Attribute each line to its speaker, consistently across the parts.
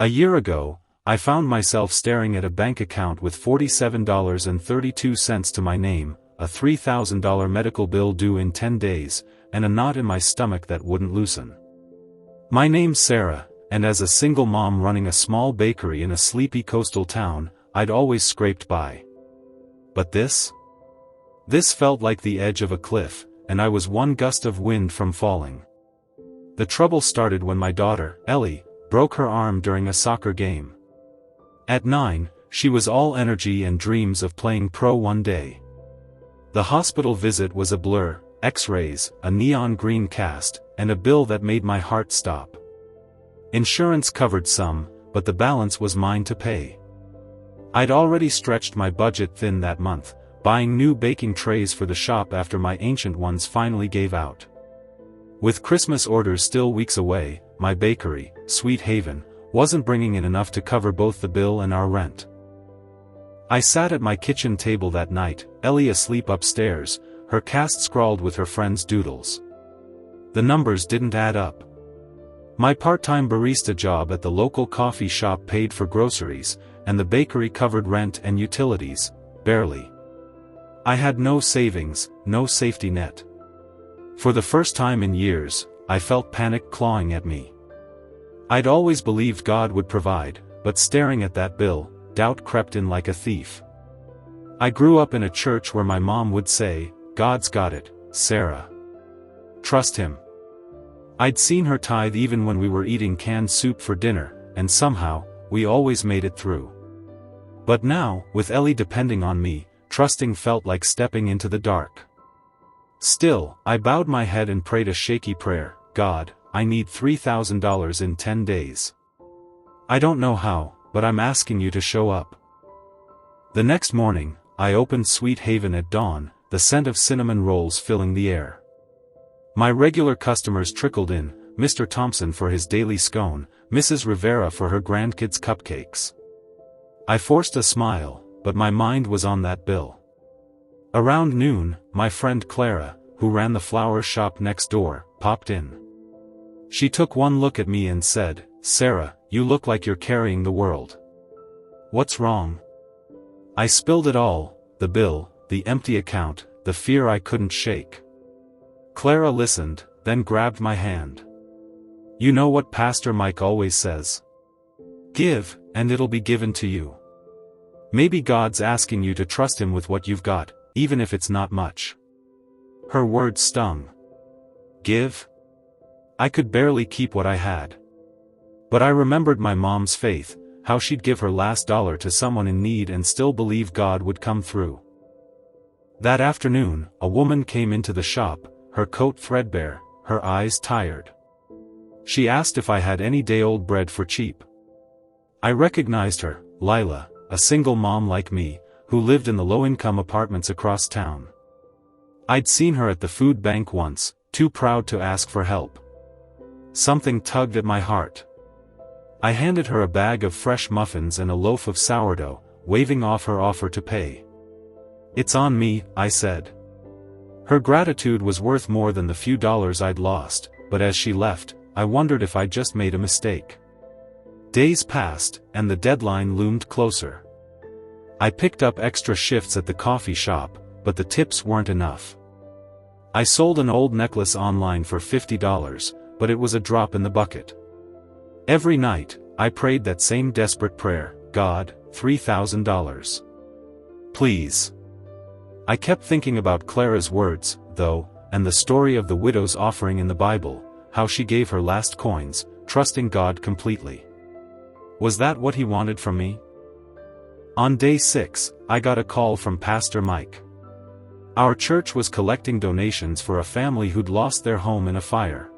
Speaker 1: A year ago, I found myself staring at a bank account with $47.32 to my name, a $3,000 medical bill due in 10 days, and a knot in my stomach that wouldn't loosen. My name's Sarah, and as a single mom running a small bakery in a sleepy coastal town, I'd always scraped by. But this felt like the edge of a cliff, and I was one gust of wind from falling. The trouble started when my daughter, Ellie, broke her arm during a soccer game. At 9, she was all energy and dreams of playing pro one day. The hospital visit was a blur, X-rays, a neon green cast, and a bill that made my heart stop. Insurance covered some, but the balance was mine to pay. I'd already stretched my budget thin that month, buying new baking trays for the shop after my ancient ones finally gave out. With Christmas orders still weeks away, my bakery, Sweet Haven, wasn't bringing in enough to cover both the bill and our rent. I sat at my kitchen table that night, Ellie asleep upstairs, her cast scrawled with her friend's doodles. The numbers didn't add up. My part-time barista job at the local coffee shop paid for groceries, and the bakery covered rent and utilities, barely. I had no savings, no safety net. For the first time in years, I felt panic clawing at me. I'd always believed God would provide, but staring at that bill, doubt crept in like a thief. I grew up in a church where my mom would say, "God's got it, Sarah. Trust Him." I'd seen her tithe even when we were eating canned soup for dinner, and somehow, we always made it through. But now, with Ellie depending on me, trusting felt like stepping into the dark. Still, I bowed my head and prayed a shaky prayer, "God, I need $3,000 in 10 days. I don't know how, but I'm asking you to show up." The next morning, I opened Sweet Haven at dawn, the scent of cinnamon rolls filling the air. My regular customers trickled in, Mr. Thompson for his daily scone, Mrs. Rivera for her grandkids' cupcakes. I forced a smile, but my mind was on that bill. Around noon, my friend Clara, who ran the flower shop next door, popped in. She took one look at me and said, "Sarah, you look like you're carrying the world. What's wrong?" I spilled it all, the bill, the empty account, the fear I couldn't shake. Clara listened, then grabbed my hand. "You know what Pastor Mike always says? Give, and it'll be given to you. Maybe God's asking you to trust Him with what you've got, even if it's not much." Her words stung. Give? I could barely keep what I had. But I remembered my mom's faith, how she'd give her last dollar to someone in need and still believe God would come through. That afternoon, a woman came into the shop, her coat threadbare, her eyes tired. She asked if I had any day-old bread for cheap. I recognized her, Lila, a single mom like me, who lived in the low-income apartments across town. I'd seen her at the food bank once, too proud to ask for help. Something tugged at my heart. I handed her a bag of fresh muffins and a loaf of sourdough, waving off her offer to pay. "It's on me," I said. Her gratitude was worth more than the few dollars I'd lost, but as she left, I wondered if I'd just made a mistake. Days passed, and the deadline loomed closer. I picked up extra shifts at the coffee shop, but the tips weren't enough. I sold an old necklace online for $50, but it was a drop in the bucket. Every night, I prayed that same desperate prayer, "God, $3,000. Please." I kept thinking about Clara's words, though, and the story of the widow's offering in the Bible, how she gave her last coins, trusting God completely. Was that what He wanted from me? On day 6, I got a call from Pastor Mike. Our church was collecting donations for a family who'd lost their home in a fire.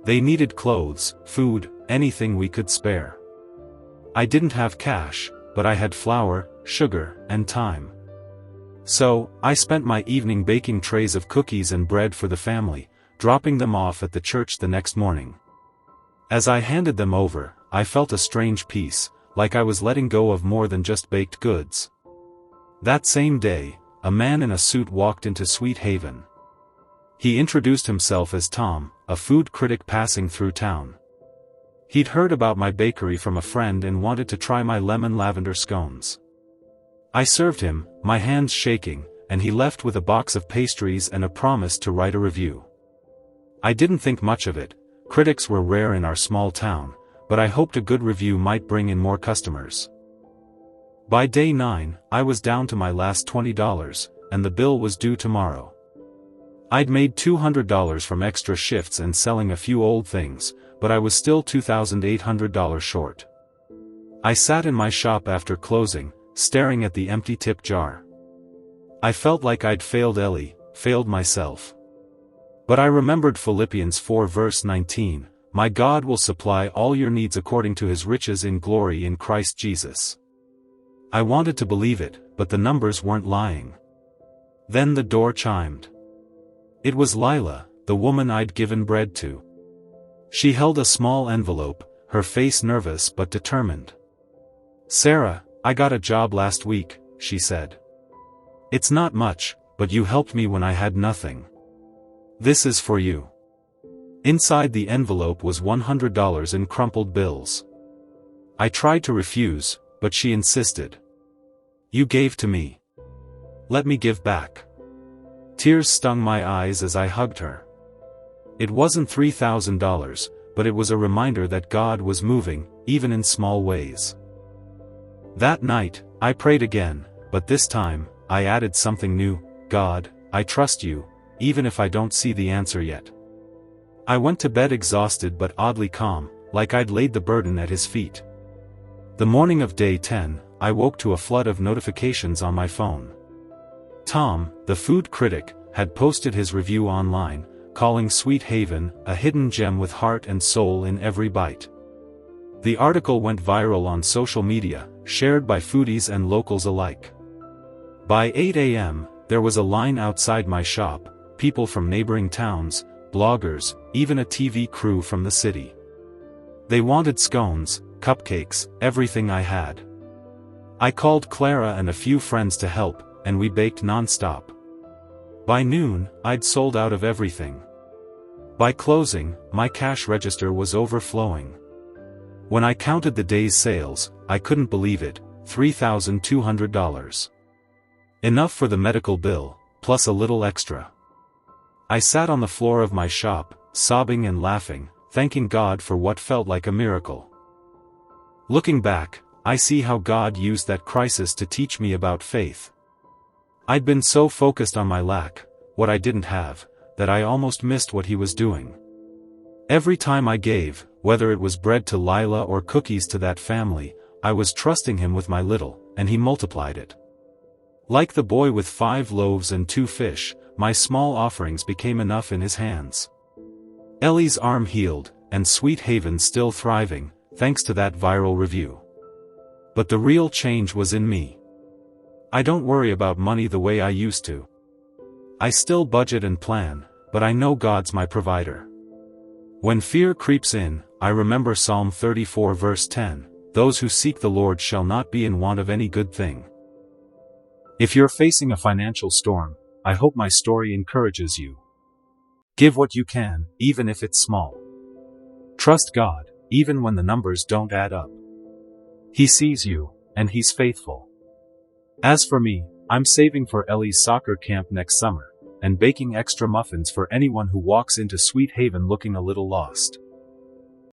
Speaker 1: They needed clothes, food, anything we could spare. I didn't have cash, but I had flour, sugar, and time. So, I spent my evening baking trays of cookies and bread for the family, dropping them off at the church the next morning. As I handed them over, I felt a strange peace, like I was letting go of more than just baked goods. That same day, a man in a suit walked into Sweet Haven. He introduced himself as Tom, a food critic passing through town. He'd heard about my bakery from a friend and wanted to try my lemon lavender scones. I served him, my hands shaking, and he left with a box of pastries and a promise to write a review. I didn't think much of it. Critics were rare in our small town, but I hoped a good review might bring in more customers. By day 9, I was down to my last $20, and the bill was due tomorrow. I'd made $200 from extra shifts and selling a few old things, but I was still $2,800 short. I sat in my shop after closing, staring at the empty tip jar. I felt like I'd failed Ellie, failed myself. But I remembered Philippians 4 verse 19, "My God will supply all your needs according to his riches in glory in Christ Jesus." I wanted to believe it, but the numbers weren't lying. Then the door chimed. It was Lila, the woman I'd given bread to. She held a small envelope, her face nervous but determined. "Sarah, I got a job last week," she said. "It's not much, but you helped me when I had nothing. This is for you." Inside the envelope was $100 in crumpled bills. I tried to refuse, but she insisted. "You gave to me. Let me give back." Tears stung my eyes as I hugged her. It wasn't $3,000, but it was a reminder that God was moving, even in small ways. That night, I prayed again, but this time, I added something new. "God, I trust you, even if I don't see the answer yet." I went to bed exhausted but oddly calm, like I'd laid the burden at his feet. The morning of day 10, I woke to a flood of notifications on my phone. Tom, the food critic, had posted his review online, calling Sweet Haven a hidden gem with heart and soul in every bite. The article went viral on social media, shared by foodies and locals alike. By 8 a.m., there was a line outside my shop, people from neighboring towns, bloggers, even a TV crew from the city. They wanted scones, cupcakes, everything I had. I called Clara and a few friends to help, and we baked non-stop. By noon, I'd sold out of everything. By closing, my cash register was overflowing. When I counted the day's sales, I couldn't believe it, $3,200. Enough for the medical bill, plus a little extra. I sat on the floor of my shop, sobbing and laughing, thanking God for what felt like a miracle. Looking back, I see how God used that crisis to teach me about faith. I'd been so focused on my lack, what I didn't have, that I almost missed what he was doing. Every time I gave, whether it was bread to Lila or cookies to that family, I was trusting him with my little, and he multiplied it. Like the boy with 5 loaves and 2 fish, my small offerings became enough in his hands. Ellie's arm healed, and Sweet Haven still thriving, thanks to that viral review. But the real change was in me. I don't worry about money the way I used to. I still budget and plan, but I know God's my provider. When fear creeps in, I remember Psalm 34 verse 10, "Those who seek the Lord shall not be in want of any good thing." If you're facing a financial storm, I hope my story encourages you. Give what you can, even if it's small. Trust God, even when the numbers don't add up. He sees you, and He's faithful. As for me, I'm saving for Ellie's soccer camp next summer, and baking extra muffins for anyone who walks into Sweet Haven looking a little lost.